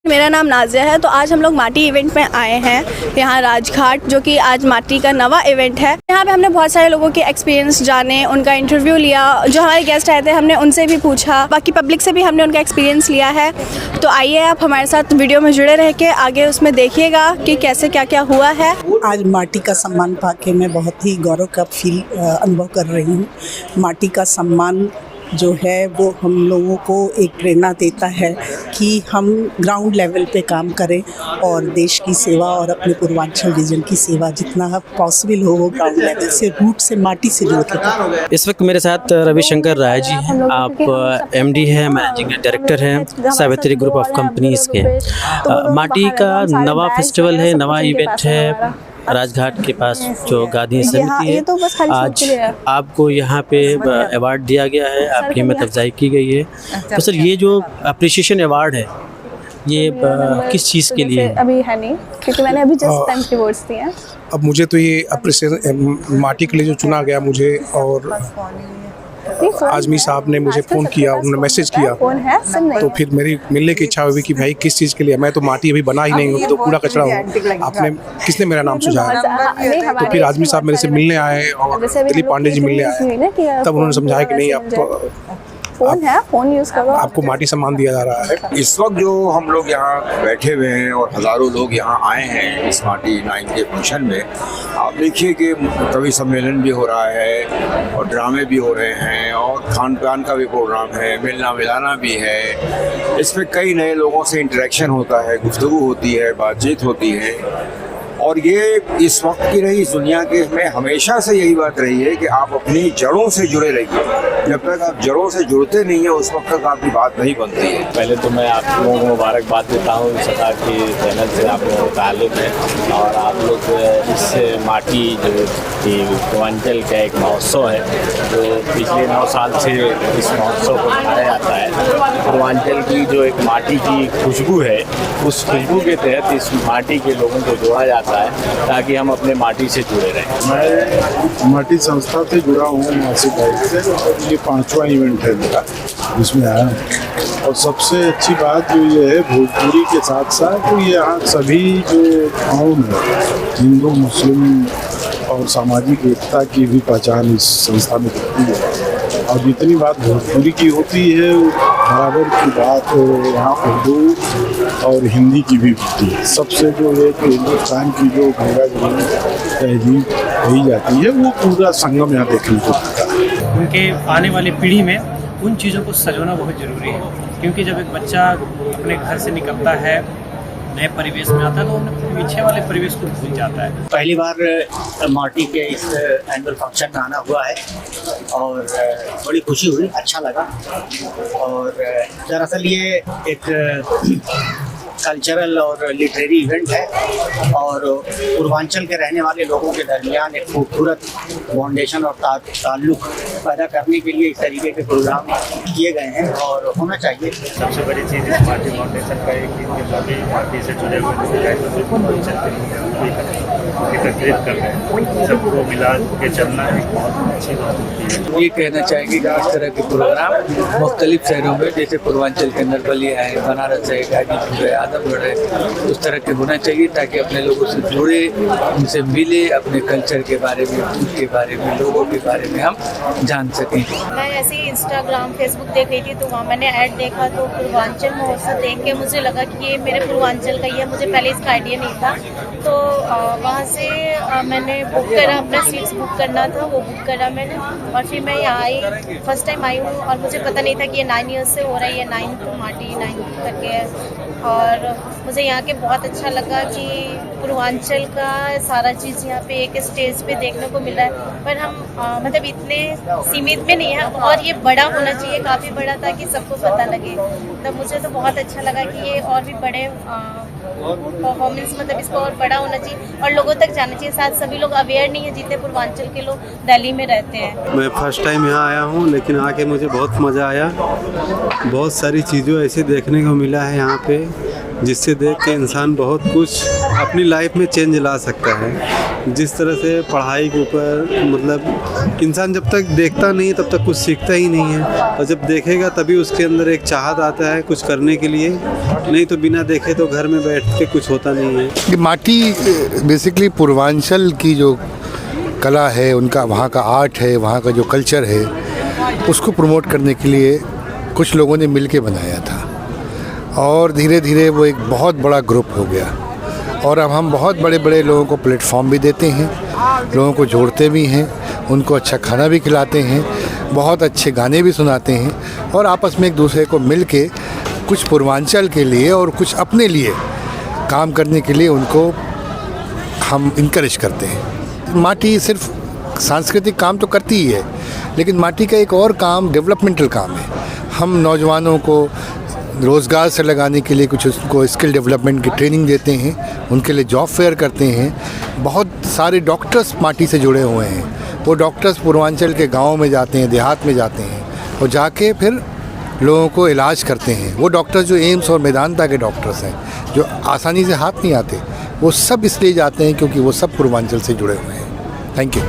मेरा नाम नाज़िया है। तो आज हम लोग माटी इवेंट में आए हैं यहाँ राजघाट, जो कि आज माटी का नवा इवेंट है। यहाँ पे हमने बहुत सारे लोगों के एक्सपीरियंस जाने, उनका इंटरव्यू लिया। जो हमारे गेस्ट आए थे हमने उनसे भी पूछा, बाकी पब्लिक से भी हमने उनका एक्सपीरियंस लिया है। तो आइए आप हमारे साथ वीडियो में जुड़े रह के आगे उसमें देखिएगा कि कैसे क्या क्या हुआ है। आज माटी का सम्मान पाके मैं बहुत ही गौरव का अनुभव कर रही हूँ। माटी का सम्मान जो है वो हम लोगों को एक प्रेरणा देता है कि हम ग्राउंड लेवल पे काम करें और देश की सेवा और अपने पूर्वांचल रीजन की सेवा जितना पॉसिबल हो वो ग्राउंड लेवल से, रूट से, माटी से जुड़ के करें। इस वक्त मेरे साथ रविशंकर राय जी हैं। आप एमडी हैं, मैनेजिंग डायरेक्टर हैं सावित्री ग्रुप ऑफ कंपनीज़ के। माटी का नवा फेस्टिवल है, नवा इवेंट है राजघाट के पास जो गांधी समिति है। आज आपको यहाँ पे अवार्ड दिया गया है, आपकी हिम्मत अफजाई की गई है। तो सर ये जो अप्रिसिएशन अवार्ड है ये किस चीज़ के लिए? अभी है नहीं, क्योंकि मैंने अभी जस्ट 10 रिवॉर्ड्स दिए हैं। अब मुझे तो ये अप्रिसिएशन माटी के लिए जो चुना गया मुझे, और आजमी साहब ने मुझे फ़ोन किया, उन्होंने मैसेज किया, तो फिर मेरी मिलने की इच्छा हुई कि भाई किस चीज़ के लिए। मैं तो माटी अभी बना ही नहीं हूँ, तो कूड़ा कचरा हूँ। आपने किसने मेरा नाम सुझाया? तो फिर आजमी साहब मेरे से मिलने आए और दिलीप पांडे जी मिलने आए, तब उन्होंने समझाया कि नहीं आप फोन यूज करो, आपको माटी सम्मान दिया जा रहा है। इस वक्त जो हम लोग यहाँ बैठे हुए हैं और हज़ारों लोग यहाँ आए हैं इस माटी 9 के फंक्शन में, आप देखिए कि कवि सम्मेलन भी हो रहा है और ड्रामे भी हो रहे हैं और खान पान का भी प्रोग्राम है, मिलना मिलाना भी है। इसमें कई नए लोगों से इंटरेक्शन होता है, गुफ्तगू होती है, बातचीत होती है। और ये इस वक्त की रही इस दुनिया के में हमेशा से यही बात रही है कि आप अपनी जड़ों से जुड़े रहिए। जब तक आप जड़ों से जुड़ते नहीं है उस वक्त तक आपकी बात नहीं बनती है। पहले तो मैं आप लोगों को मुबारकबाद देता हूँ इस सरकार की चैनल से आप लोगों का ताल्लुक है, और आप लोग इस माटी जो पूर्वांचल का एक महोत्सव है जो पिछले 9 साल से इस महोत्सव को मनाया जाता है। पूर्वांचल की जो एक माटी की खुशबू है, उस खुशबू के तहत इस माटी के लोगों को जोड़ा जाता है ताकि हम अपने माटी से जुड़े रहें। मैं माटी संस्था से जुड़ा हूँ, नासिक गाइड से, और ये 5वां इवेंट है मेरा जिसमें आया। और सबसे अच्छी बात जो ये है, भोजपुरी के साथ साथ तो यहाँ सभी जो कौम है, हिंदू मुस्लिम और सामाजिक एकता की भी पहचान इस संस्था में होती है। और जितनी बात भोजपुरी की होती है बराबर की बात यहाँ उर्दू और हिंदी की भी होती है। सबसे जो है कि हिंदुस्तान की जो गंगा जमुनी तहजीब कही जाती है वो पूरा संगम यहाँ देखने को मिलता है। उनके आने वाली पीढ़ी में उन चीज़ों को सजोना बहुत ज़रूरी है, क्योंकि जब एक बच्चा अपने घर से निकलता है, नए परिवेश में आता है, तो उन्हें पीछे वाले परिवेश को भूल जाता है। पहली बार माटी के इस एनुअल फंक्शन में आना हुआ है और बड़ी खुशी हुई, अच्छा लगा। और दरअसल ये एक कल्चरल और लिटरेरी इवेंट है और पूर्वांचल के रहने वाले लोगों के दरमियान एक खूबसूरत फाउंडेशन और ताल्लुक पैदा करने के लिए इस तरीके के प्रोग्राम किए गए हैं और होना चाहिए। सबसे बड़ी चीज़ इस माटी फाउंडेशन का एक सभी माटी से जुड़े हुए एकत्रित कर रहे हैं, सबको मिला के चलना एक बहुत अच्छी बात होती है। ये कहना चाहेंगे कि इस तरह के प्रोग्राम मुख्तलिफ शहरों में, जैसे पूर्वांचल के अंदर बलिया है, बनारस है, गाजीपुर है, आजमगढ़ है, उस तरह के होना चाहिए ताकि अपने लोगों से जुड़े, उनसे मिले, अपने कल्चर के बारे में, फूड के बारे में, लोगों के बारे में हम जान सकें। मैं ऐसे ही इंस्टाग्राम फेसबुक देख रही थी, तो वहाँ मैंने ऐड देखा, तो पूर्वांचल महोत्सव देख के मुझे लगा कि ये मेरे पूर्वांचल का ही है। मुझे पहले इसका आइडिया नहीं था, तो वहाँ से मैंने बुक करा, अपना सीट्स बुक करना था, वो बुक करा मैंने, और फिर मैं यहाँ आई, फर्स्ट टाइम आई हूँ। और मुझे पता नहीं था कि ये 9 ईयर्स से हो रहा है, ये 9 तो माटी 9 करके है। और मुझे यहाँ के बहुत अच्छा लगा कि पूर्वांचल का सारा चीज़ यहाँ पे एक स्टेज पे देखने को मिला है। पर हम मतलब इतने सीमित में नहीं है, और ये बड़ा होना चाहिए, काफ़ी बड़ा, ताकि सबको पता लगे। तो मुझे तो बहुत अच्छा लगा कि ये और भी बड़े परफॉर्मेंस, मतलब इसको और बड़ा होना चाहिए और लोगों तक जाना चाहिए। साथ सभी लोग अवेयर नहीं है जितने पूर्वांचल के लोग दिल्ली में रहते हैं। मैं फर्स्ट टाइम यहाँ आया हूँ, लेकिन आके मुझे बहुत मज़ा आया। बहुत सारी चीज़ों ऐसे देखने को मिला है यहाँ पे जिससे देख के इंसान बहुत कुछ अपनी लाइफ में चेंज ला सकता है। जिस तरह से पढ़ाई के ऊपर मतलब इंसान जब तक देखता नहीं तब तक कुछ सीखता ही नहीं है, और जब देखेगा तभी उसके अंदर एक चाहत आता है कुछ करने के लिए, नहीं तो बिना देखे तो घर में बैठ के कुछ होता नहीं है। माटी बेसिकली पूर्वांचल की जो कला है, उनका वहाँ का आर्ट है, वहाँ का जो कल्चर है, उसको प्रमोट करने के लिए कुछ लोगों ने मिल के बनाया था, और धीरे धीरे वो एक बहुत बड़ा ग्रुप हो गया। और अब हम बहुत बड़े बड़े लोगों को प्लेटफॉर्म भी देते हैं, लोगों को जोड़ते भी हैं, उनको अच्छा खाना भी खिलाते हैं, बहुत अच्छे गाने भी सुनाते हैं, और आपस में एक दूसरे को मिल के कुछ पूर्वांचल के लिए और कुछ अपने लिए काम करने के लिए उनको हम इनकरेज करते हैं। माटी सिर्फ सांस्कृतिक काम तो करती ही है, लेकिन माटी का एक और काम डेवलपमेंटल काम है। हम नौजवानों को रोज़गार से लगाने के लिए कुछ उसको स्किल डेवलपमेंट की ट्रेनिंग देते हैं, उनके लिए जॉब फेयर करते हैं। बहुत सारे डॉक्टर्स माटी से जुड़े हुए हैं, वो डॉक्टर्स पूर्वांचल के गाँव में जाते हैं, देहात में जाते हैं, और जाके फिर लोगों को इलाज करते हैं। वो डॉक्टर्स जो एम्स और मेदांता के डॉक्टर्स हैं, जो आसानी से हाथ नहीं आते, वो सब इसलिए जाते हैं क्योंकि वो सब पूर्वांचल से जुड़े हुए हैं। Thank you.